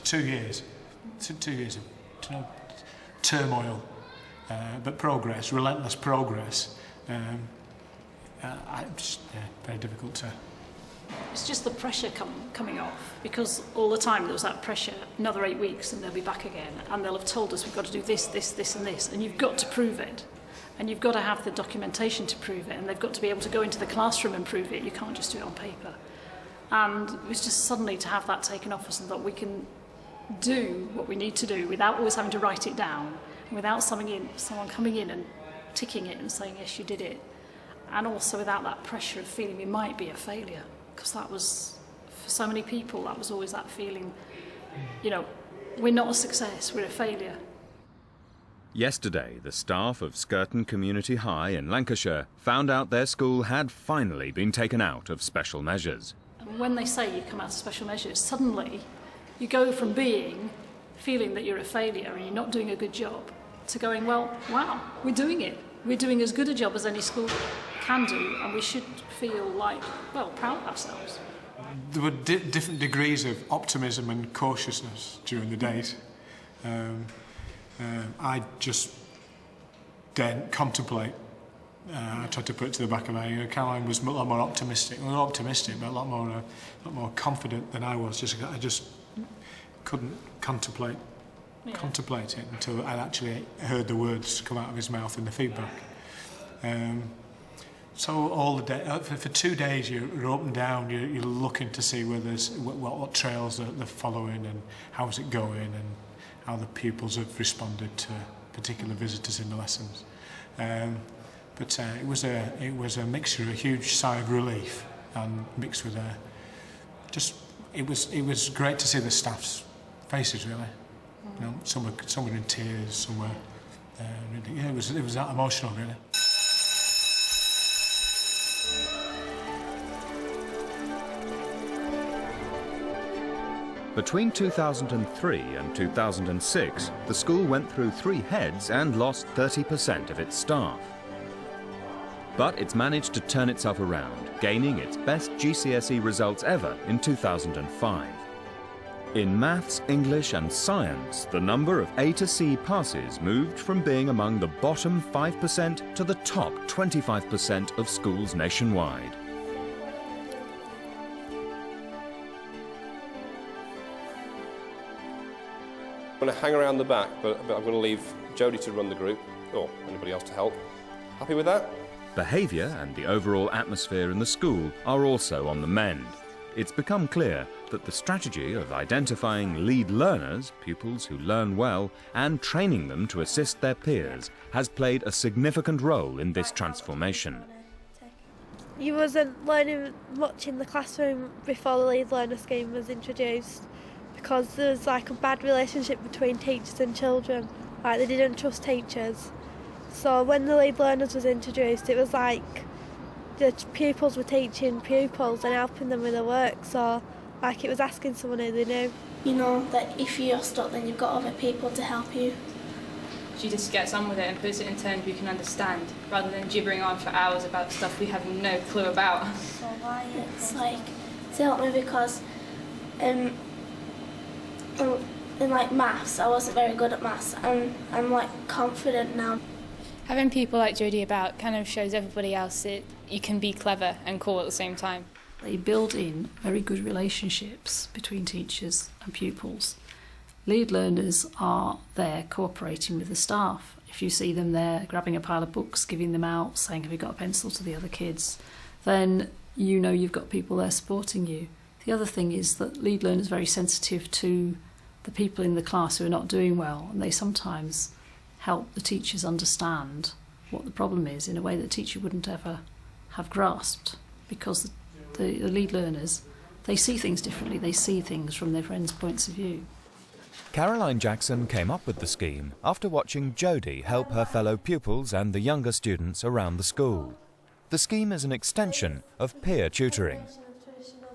2 years. 2 years of turmoil, but progress, relentless progress. Very difficult to... It's just the pressure coming off, because all the time there was that pressure, another 8 weeks and they'll be back again, and they'll have told us we've got to do this, this, this and this, and you've got to prove it. And you've got to have the documentation to prove it, and they've got to be able to go into the classroom and prove it. You can't just do it on paper. And it was just suddenly to have that taken off us and that we can do what we need to do without always having to write it down, without someone coming in and ticking it and saying, yes, you did it. And also without that pressure of feeling we might be a failure. Because that was, for so many people, that was always that feeling, you know, we're not a success, we're a failure. Yesterday, the staff of Skirton Community High in Lancashire found out their school had finally been taken out of special measures. And when they say you come out of special measures, suddenly you go from feeling that you're a failure and you're not doing a good job, to going, well, wow, we're doing it. We're doing as good a job as any school can do, and we should feel like, well, proud of ourselves. There were different degrees of optimism and cautiousness during the days. I just didn't contemplate. I tried to put it to the back of my head. Caroline was a lot more optimistic. Well, not optimistic, but a lot more confident than I was. I just couldn't contemplate it until I actually heard the words come out of his mouth in the feedback. So all the day, for 2 days, you're up and down. You're looking to see where what trails they're following and how's it going and how the pupils have responded to particular visitors in the lessons. But it was a mixture, a huge sigh of relief, and mixed with it was great to see the staff's faces, really. You know, some were in tears, some were really, it was that emotional, really. Between 2003 and 2006, the school went through 3 heads and lost 30% of its staff. But it's managed to turn itself around, gaining its best GCSE results ever in 2005. In maths, English and science, the number of A to C passes moved from being among the bottom 5% to the top 25% of schools nationwide. I'm going to hang around the back, but I'm going to leave Jodie to run the group, or anybody else to help. Happy with that? Behaviour and the overall atmosphere in the school are also on the mend. It's become clear that the strategy of identifying lead learners, pupils who learn well, and training them to assist their peers has played a significant role in this transformation. You wasn't learning much in the classroom before the lead learner scheme was introduced, because there was like a bad relationship between teachers and children, like they didn't trust teachers. So when the lead learners was introduced, it was like the pupils were teaching pupils and helping them with their work, so like it was asking someone who they knew. You know that if you're stuck, then you've got other people to help you. She just gets on with it and puts it in terms you can understand, rather than gibbering on for hours about stuff we have no clue about. It's like, to help me because in like maths, I wasn't very good at maths, and I'm like confident now. Having people like Jodie about kind of shows everybody else that you can be clever and cool at the same time. They build in very good relationships between teachers and pupils. Lead learners are there cooperating with the staff. If you see them there grabbing a pile of books, giving them out, saying, have you got a pencil to the other kids, then you know you've got people there supporting you. The other thing is that lead learners are very sensitive to the people in the class who are not doing well, and they sometimes help the teachers understand what the problem is in a way that the teacher wouldn't ever have grasped, because the lead learners, they see things differently, they see things from their friends' points of view. Caroline Jackson came up with the scheme after watching Jodie help her fellow pupils and the younger students around the school. The scheme is an extension of peer tutoring.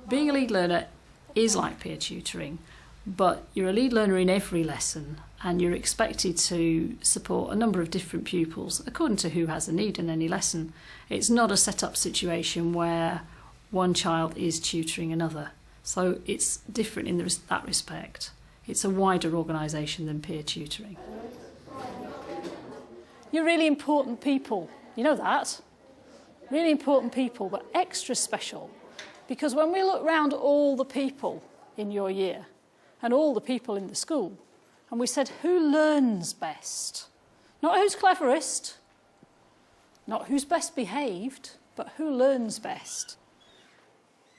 Being a lead learner is like peer tutoring, but you're a lead learner in every lesson and you're expected to support a number of different pupils according to who has a need in any lesson. It's not a set-up situation where one child is tutoring another, so it's different in that respect. It's a wider organisation than peer tutoring. You're really important people. You know that. Really important people, but extra special. Because when we look round all the people in your year and all the people in the school, and we said, who learns best? Not who's cleverest, not who's best behaved, but who learns best?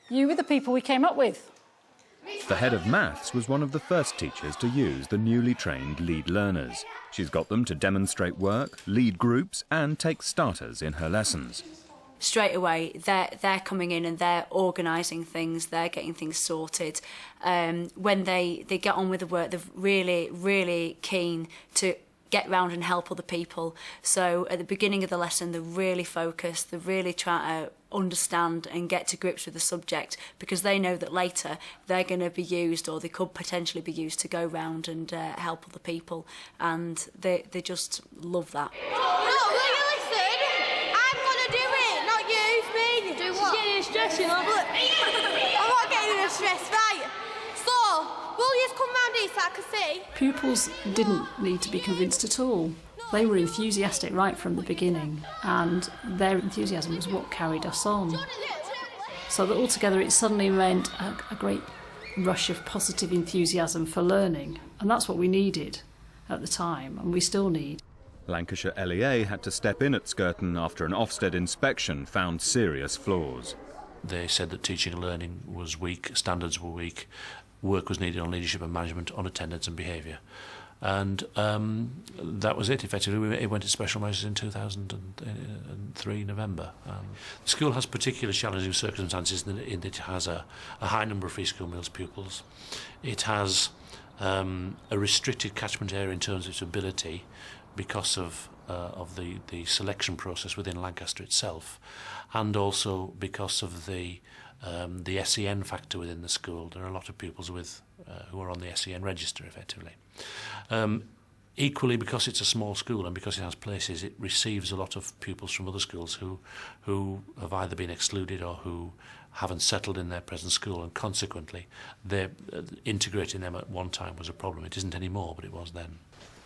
You were the people we came up with. The head of maths was one of the first teachers to use the newly trained lead learners. She's got them to demonstrate work, lead groups and take starters in her lessons. Straight away, they're coming in and they're organising things, they're getting things sorted. When they get on with the work, they're really, really keen to get round and help other people. So at the beginning of the lesson, they're really focused, they're really trying to understand and get to grips with the subject, because they know that later they're going to be used, or they could potentially be used, to go round and help other people, and they just love that. Stressing on. I'm not getting enough stress, right? So, will you come round here so I can see? Pupils didn't need to be convinced at all. They were enthusiastic right from the beginning, and their enthusiasm was what carried us on. So that altogether it suddenly meant a great rush of positive enthusiasm for learning, and that's what we needed at the time, and we still need. Lancashire LEA had to step in at Skirton after an Ofsted inspection found serious flaws. They said that teaching and learning was weak, standards were weak, work was needed on leadership and management, on attendance and behaviour. And that was it, effectively. It went to special measures in 2003, November. The school has particular challenging circumstances in that it has a high number of free school meals pupils. It has a restricted catchment area in terms of its ability because of the selection process within Lancaster itself, and also because of the SEN factor within the school. There are a lot of pupils with who are on the SEN register, effectively. Equally, because it's a small school and because it has places, it receives a lot of pupils from other schools who have either been excluded or who haven't settled in their present school, and consequently, integrating them at one time was a problem. It isn't anymore, but it was then.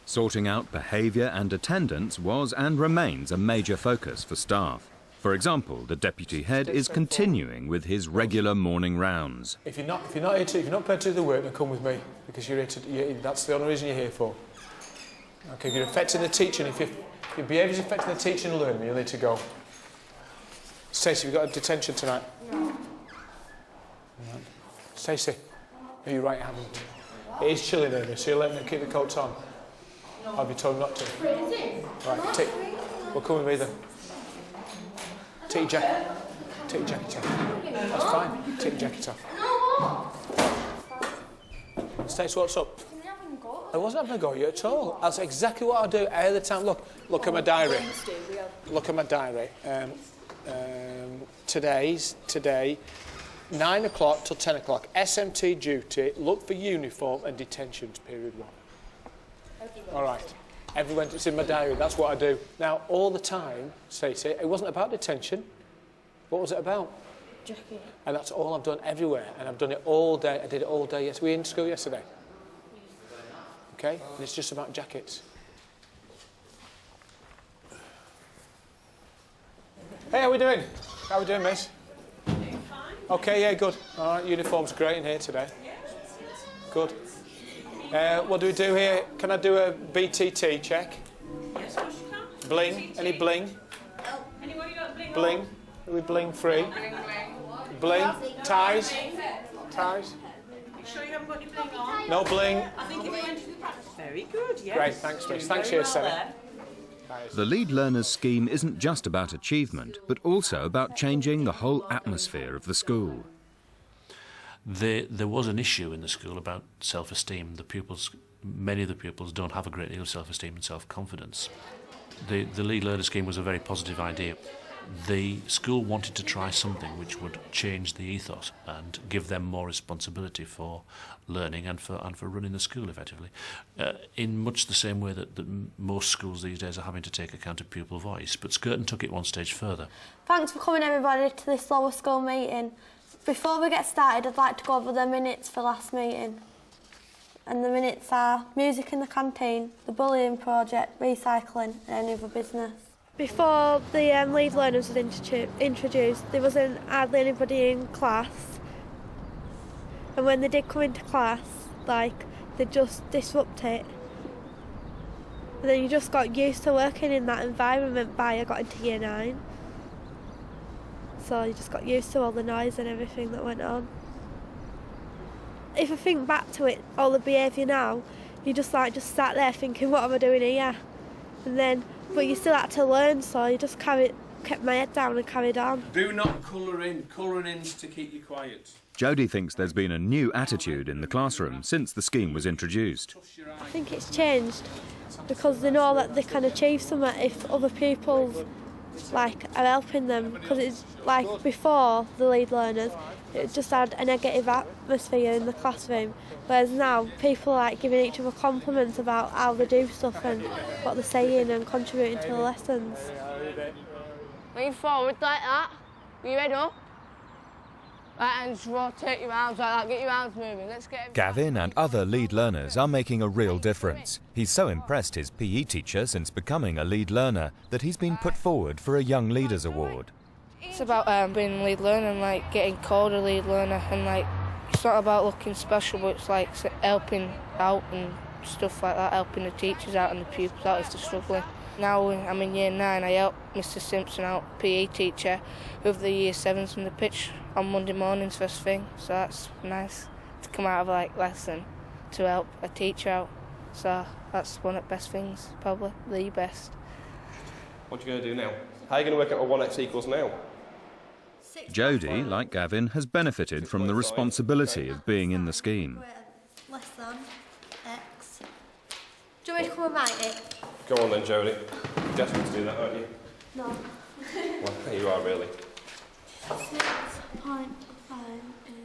Sorting out behaviour and attendance was and remains a major focus for staff. For example, the deputy head is continuing with his regular morning rounds. If you're not prepared to do the work, then come with me, because that's the only reason you're here for. Okay, if you're affecting the teaching, if your behaviour is affecting the teaching and learning, you'll need to go. Stacey, we've got a detention tonight. No. Stacey, are you right hand? It is chilly there, so you're letting them keep the coats on. I'll be told not to. Right, well, come with me then. Take your jacket. Take your jacket off. That's fine. Take your jacket off. Stacey, what's up? I wasn't having a go at you at all. That's exactly what I do all the time. Look at my diary. Look at my diary. Today, 9 o'clock till 10 o'clock. SMT duty, look for uniform and detentions, period 1. All right. Everyone, it's in my diary. That's what I do. Now, all the time, Stacey, it wasn't about detention. What was it about? Jackie. And that's all I've done everywhere. And I've done it all day. I did it all day. Yes, were you in school yesterday? Okay? And it's just about jackets. Hey, how we doing? How we doing, miss? Okay, yeah, good. All right, uniform's great in here today. Good. What do we do here? Can I do a BTT check? Yes, of course you can. Bling? Any bling? Anybody got bling? Bling? Are we bling free? Bling? Ties? Ties? You sure you haven't got your bling on? No bling? I think if you went to the practice. Very good, yes. Great, thanks, miss. Thanks for your setting. The Lead Learners scheme isn't just about achievement, but also about changing the whole atmosphere of the school. There was an issue in the school about self-esteem. Many of the pupils don't have a great deal of self-esteem and self-confidence. The Lead Learner scheme was a very positive idea. The school wanted to try something which would change the ethos and give them more responsibility for learning and for running the school effectively, in much the same way that most schools these days are having to take account of pupil voice. But Skirton took it one stage further. Thanks for coming, everybody, to this lower school meeting. Before we get started, I'd like to go over the minutes for last meeting. and the minutes are music in the canteen, the bullying project, recycling and any other business. Before the lead learners was introduced, there wasn't hardly anybody in class, and when they did come into class, like, they just disrupt it. And then you just got used to working in that environment by I got into year 9. So you just got used to all the noise and everything that went on. If I think back to it, all the behaviour now, you just sat there thinking, what am I doing here? And then, but you still had to learn, so you just kept my head down and carried on. Do not colour in. Colouring's to keep you quiet. Jodie thinks there's been a new attitude in the classroom since the scheme was introduced. I think it's changed because they know that they can achieve something if other people are helping them. Because it's like before the lead learners, it just had a negative atmosphere in the classroom, whereas now people are giving each other compliments about how they do stuff and what they're saying and contributing to the lessons. Lean forward like that. Are you ready up? Right, and just rotate your arms like that. Get your arms moving. Let's get. Gavin and other lead learners are making a real difference. He's so impressed his PE teacher since becoming a lead learner that he's been put forward for a Young Leaders Award. It's about being a lead learner and getting called a lead learner, and it's not about looking special, but it's helping out and stuff like that, helping the teachers out and the pupils out if they're struggling. Now I'm in year 9, I help Mr Simpson out, PE teacher, with the year 7s on the pitch on Monday mornings first thing, so that's nice to come out of lesson to help a teacher out, so that's one of the best things, probably the best. What are you going to do now? How are you going to work out what 1x equals now? Jodie, like Gavin, has benefited from the responsibility of being in the scheme. Less than x. Do you want me to come and write it? Go on then, Jodie. You're desperate to do that, aren't you? No. Well, you are really. 6.5.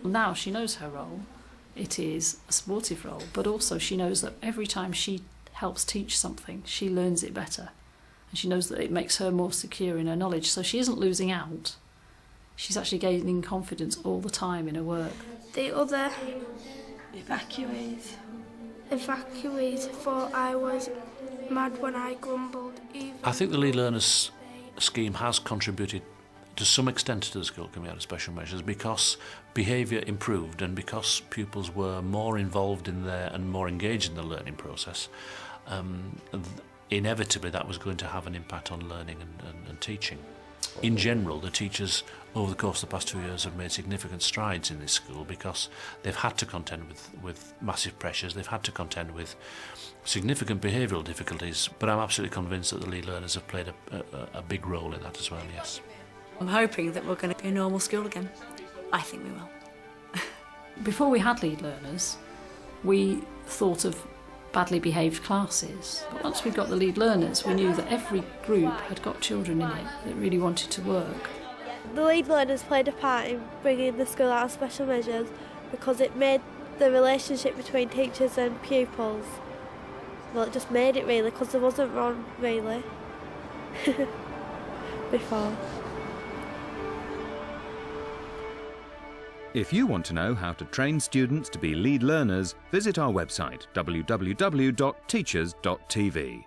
Now she knows her role. It is a supportive role, but also she knows that every time she helps teach something, she learns it better. And she knows that it makes her more secure in her knowledge, so she isn't losing out. She's actually gaining confidence all the time in her work. The other evacuees thought I was mad when I grumbled. I think the Lead Learners scheme has contributed to some extent to the school coming out of special measures because behaviour improved and because pupils were more involved in and more engaged in the learning process. Inevitably that was going to have an impact on learning and teaching. In general, the teachers over the course of the past 2 years have made significant strides in this school because they've had to contend with massive pressures, they've had to contend with significant behavioural difficulties, but I'm absolutely convinced that the lead learners have played a big role in that as well, yes. I'm hoping that we're going to be a normal school again. I think we will. Before we had lead learners, we thought of badly behaved classes. But once we got the lead learners, we knew that every group had got children in it that really wanted to work. The lead learners played a part in bringing the school out of special measures because it made the relationship between teachers and pupils, well, it just made it really, because there wasn't one really before. If you want to know how to train students to be lead learners, visit our website www.teachers.tv.